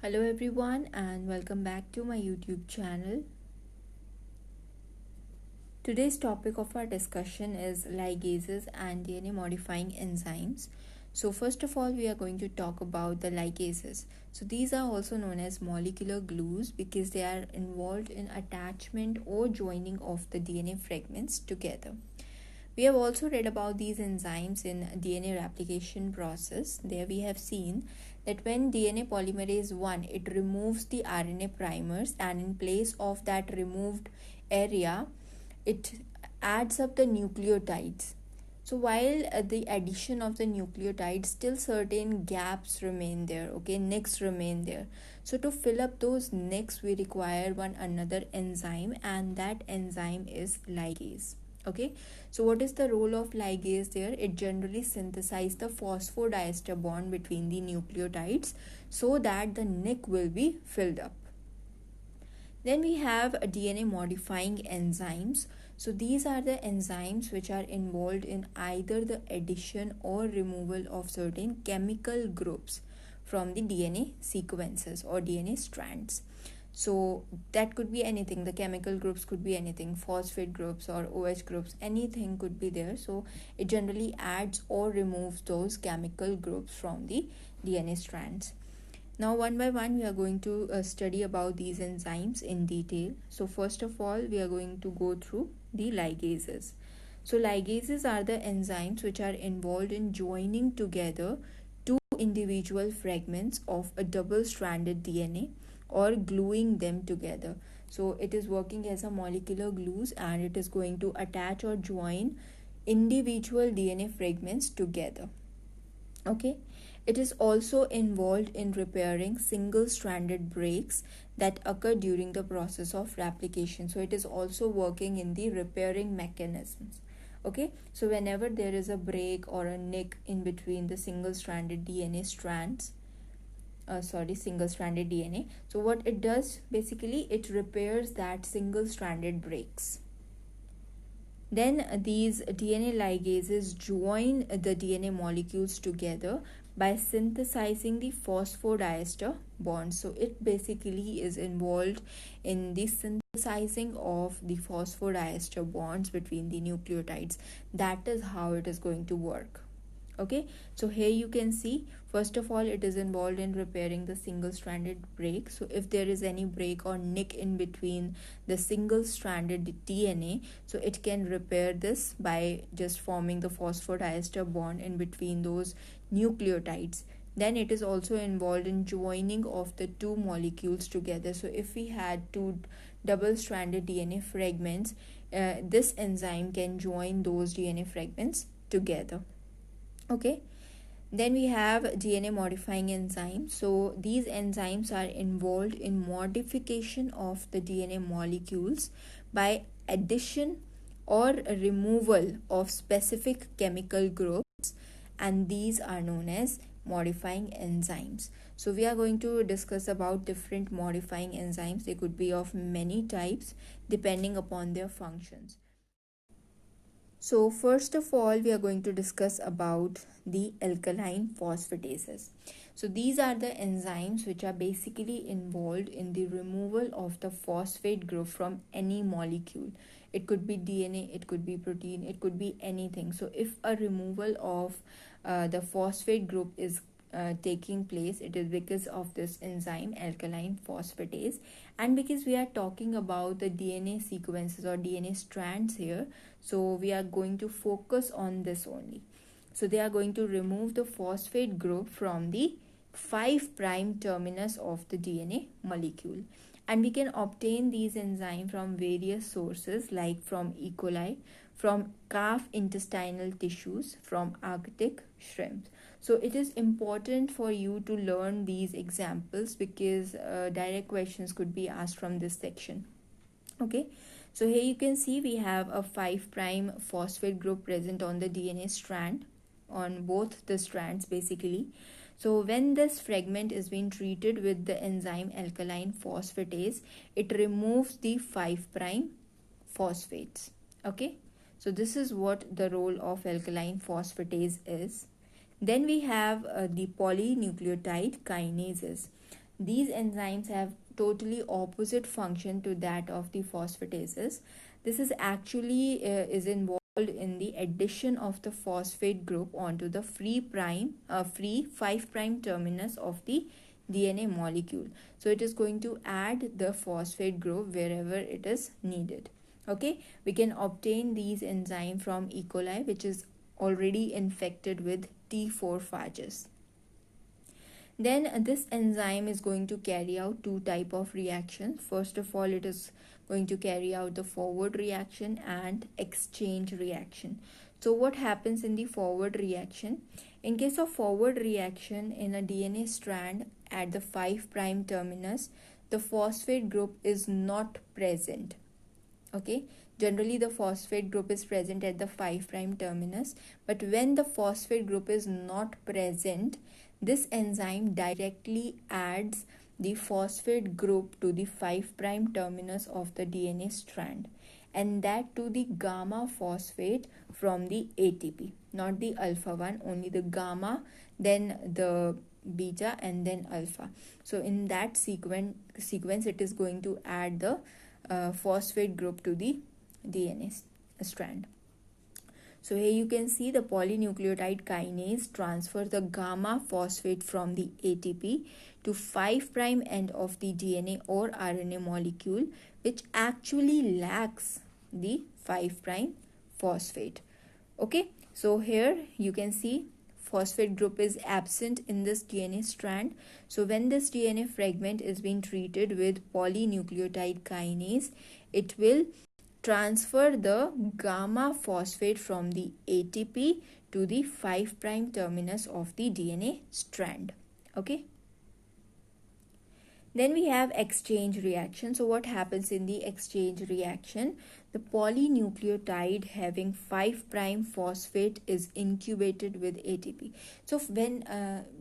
Hello everyone and welcome back to my YouTube channel. Today's topic of our discussion is ligases and DNA modifying enzymes. So first of all we are going to talk about the ligases. So these are also known as molecular glues because they are involved in attachment or joining of the DNA fragments together. We have also read about these enzymes in DNA replication process. There we have seen that when DNA polymerase 1, it removes the RNA primers, and in place of that removed area, it adds up the nucleotides. So while the addition of the nucleotides, still certain gaps remain there, okay, nicks remain there. So to fill up those nicks, we require one another enzyme, and that enzyme is ligase. Okay, so what is the role of ligase there? It generally synthesizes the phosphodiester bond between the nucleotides so that the nick will be filled up. Then we have DNA modifying enzymes. So these are the enzymes which are involved in either the addition or removal of certain chemical groups from the DNA sequences or DNA strands. So that could be anything. The chemical groups could be anything, phosphate groups or OH groups, anything could be there. So it generally adds or removes those chemical groups from the DNA strands. Now one by one we are going to study about these enzymes in detail. So first of all we are going to go through the ligases. So ligases are the enzymes which are involved in joining together two individual fragments of a double-stranded DNA or gluing them together. So it is working as a molecular glues, and it is going to attach or join individual DNA fragments together. Okay, it is also involved in repairing single-stranded breaks that occur during the process of replication. So it is also working in the repairing mechanisms. Okay, so whenever there is a break or a nick in between the single-stranded DNA strands, single-stranded DNA, so what it does basically, it repairs that single-stranded breaks. Then these DNA ligases join the DNA molecules together by synthesizing the phosphodiester bond. So it basically is involved in the synthesizing of the phosphodiester bonds between the nucleotides. That is how it is going to work. Okay, so here you can see, first of all, it is involved in repairing the single-stranded break. So if there is any break or nick in between the single-stranded DNA, so it can repair this by just forming the phosphodiester bond in between those nucleotides. Then it is also involved in joining of the two molecules together. So if we had two double-stranded DNA fragments, this enzyme can join those DNA fragments together. Okay, then we have DNA modifying enzymes. So these enzymes are involved in modification of the DNA molecules by addition or removal of specific chemical groups, and these are known as modifying enzymes. So we are going to discuss about different modifying enzymes. They could be of many types depending upon their functions. So first of all, we are going to discuss about the alkaline phosphatases. So these are the enzymes which are basically involved in the removal of the phosphate group from any molecule. It could be DNA, it could be protein, it could be anything. So if a removal of the phosphate group is taking place, it is because of this enzyme alkaline phosphatase. And because we are talking about the DNA sequences or DNA strands here, so we are going to focus on this only. So they are going to remove the phosphate group from the 5' terminus of the DNA molecule, and we can obtain these enzymes from various sources like from E. coli, from calf intestinal tissues, from Arctic shrimps. So it is important for you to learn these examples because direct questions could be asked from this section. Okay, so here you can see we have a 5' phosphate group present on the DNA strand, on both the strands basically. So when this fragment is being treated with the enzyme alkaline phosphatase, it removes the 5' phosphates. Okay, so this is what the role of alkaline phosphatase is. Then we have the polynucleotide kinases. These enzymes have totally opposite function to that of the phosphatases. This is actually is involved in the addition of the phosphate group onto the free 5 prime terminus of the DNA molecule. So it is going to add the phosphate group wherever it is needed. Okay, we can obtain these enzymes from E. coli, which is already infected with T4 phages. Then this enzyme is going to carry out two type of reactions. First of all, it is going to carry out the forward reaction and exchange reaction. So what happens in the forward reaction? In case of forward reaction in a DNA strand at the 5 prime terminus, the phosphate group is not present. Okay, generally the phosphate group is present at the 5 prime terminus, but when the phosphate group is not present, this enzyme directly adds the phosphate group to the 5 prime terminus of the DNA strand, and that to the gamma phosphate from the ATP, not the alpha one, only the gamma, then the beta, and then alpha. So in that sequence it is going to add the phosphate group to the DNA strand. So here you can see the polynucleotide kinase transfer the gamma phosphate from the ATP to 5 prime end of the DNA or RNA molecule, which actually lacks the 5 prime phosphate. Okay, so here you can see phosphate group is absent in this DNA strand. So when this DNA fragment is being treated with polynucleotide kinase, it will transfer the gamma phosphate from the ATP to the 5 prime terminus of the DNA strand. Okay. Then we have exchange reaction. So what happens in the exchange reaction? The polynucleotide having 5 prime phosphate is incubated with ATP. So when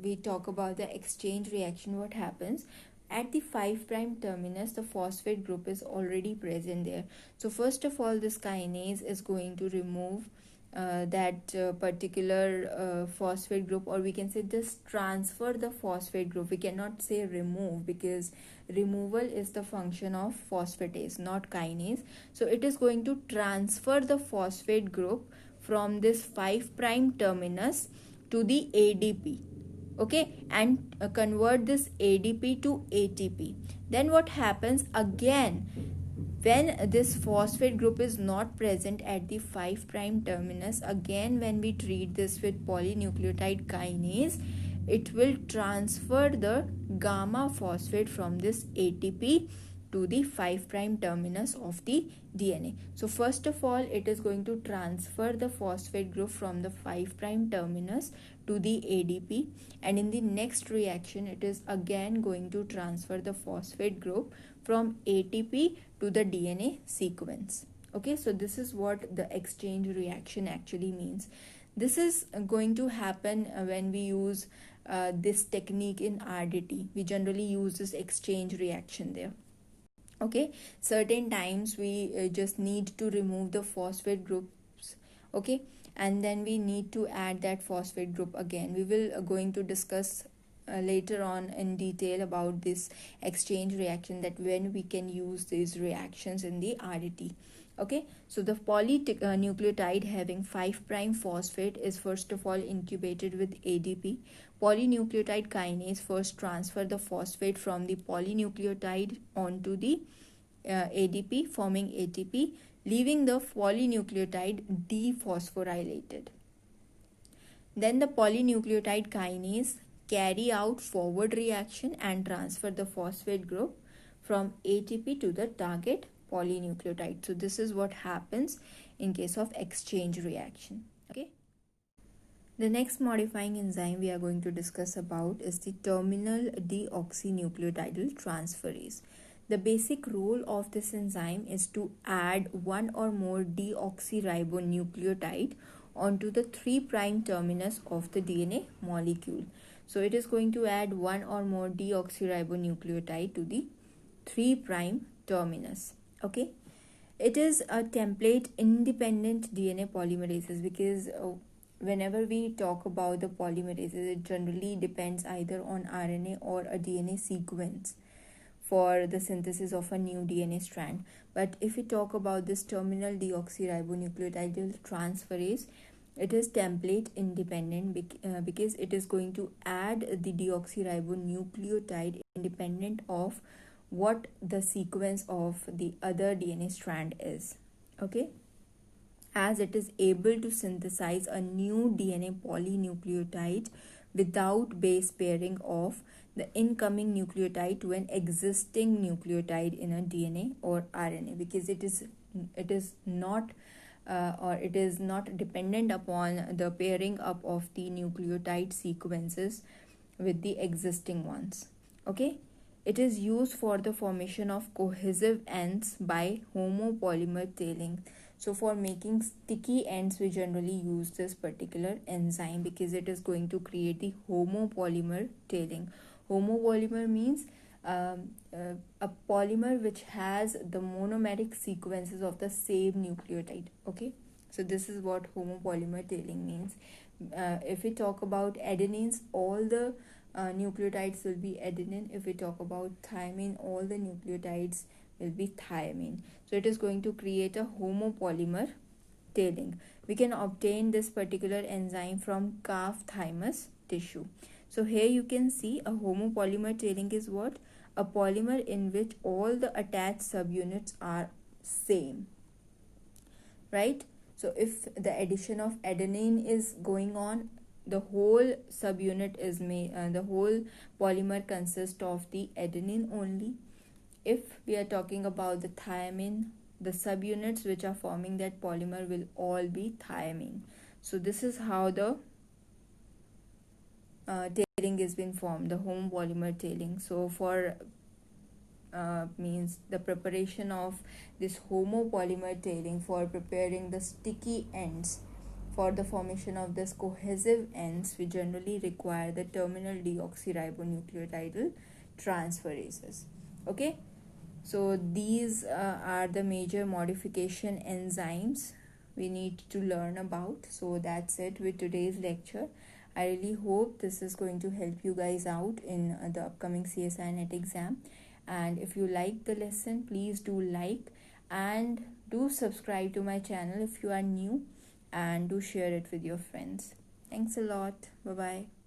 we talk about the exchange reaction, what happens? At the 5 prime terminus, the phosphate group is already present there. So first of all, this kinase is going to remove that particular phosphate group, or we can say just transfer the phosphate group. We cannot say remove, because removal is the function of phosphatase, not kinase. So it is going to transfer the phosphate group from this 5 prime terminus to the ADP. Okay, and convert this ADP to ATP. Then what happens again? When this phosphate group is not present at the 5 prime terminus, again when we treat this with polynucleotide kinase, it will transfer the gamma phosphate from this ATP to the 5 prime terminus of the DNA. So first of all, it is going to transfer the phosphate group from the 5 prime terminus to the ADP, and in the next reaction it is again going to transfer the phosphate group from ATP to the DNA sequence. Okay, so this is what the exchange reaction actually means. This is going to happen when we use this technique in RDT. We generally use this exchange reaction there. Okay, certain times we just need to remove the phosphate groups. Okay, and then we need to add that phosphate group again. We will going to discuss later on in detail about this exchange reaction, that when we can use these reactions in the RDT. Okay, so the polynucleotide having 5 prime phosphate is first of all incubated with ADP. Polynucleotide kinase first transfer the phosphate from the polynucleotide onto the ADP, forming ATP, leaving the polynucleotide dephosphorylated. Then the polynucleotide kinase carry out forward reaction and transfer the phosphate group from ATP to the target polynucleotide. So this is what happens in case of exchange reaction. Okay. The next modifying enzyme we are going to discuss about is the terminal deoxynucleotidal transferase. The basic role of this enzyme is to add one or more deoxyribonucleotide onto the 3 prime terminus of the DNA molecule. So it is going to add one or more deoxyribonucleotide to the 3 prime terminus. Okay, it is a template independent DNA polymerases, because whenever we talk about the polymerases, it generally depends either on RNA or a DNA sequence for the synthesis of a new DNA strand. But if we talk about this terminal deoxyribonucleotide transferase, it is template independent because it is going to add the deoxyribonucleotide independent of what the sequence of the other DNA strand is. Okay, as it is able to synthesize a new DNA polynucleotide without base pairing of the incoming nucleotide to an existing nucleotide in a DNA or RNA, because it is not or it is not dependent upon the pairing up of the nucleotide sequences with the existing ones. Okay, it is used for the formation of cohesive ends by homopolymer tailing. So for making sticky ends, we generally use this particular enzyme because it is going to create the homopolymer tailing. Homopolymer means a polymer which has the monomeric sequences of the same nucleotide. Okay, so this is what homopolymer tailing means. If we talk about adenines, all the nucleotides will be adenine. If we talk about thymine, all the nucleotides will be thymine. So it is going to create a homopolymer tailing. We can obtain this particular enzyme from calf thymus tissue. So here you can see a homopolymer tailing is what? A polymer in which all the attached subunits are same, right? So if the addition of adenine is going on, the whole subunit is made, the whole polymer consists of the adenine only. If we are talking about the thymine, the subunits which are forming that polymer will all be thymine. So this is how the tailing is been formed, the homopolymer tailing. So for means the preparation of this homopolymer tailing, for preparing the sticky ends, for the formation of this cohesive ends, we generally require the terminal deoxyribonucleotide transferases. Okay, so these are the major modification enzymes we need to learn about. So that's it with today's lecture. I really hope this is going to help you guys out in the upcoming CSI NET exam. And if you like the lesson, please do like and do subscribe to my channel if you are new, and do share it with your friends. Thanks a lot. Bye bye.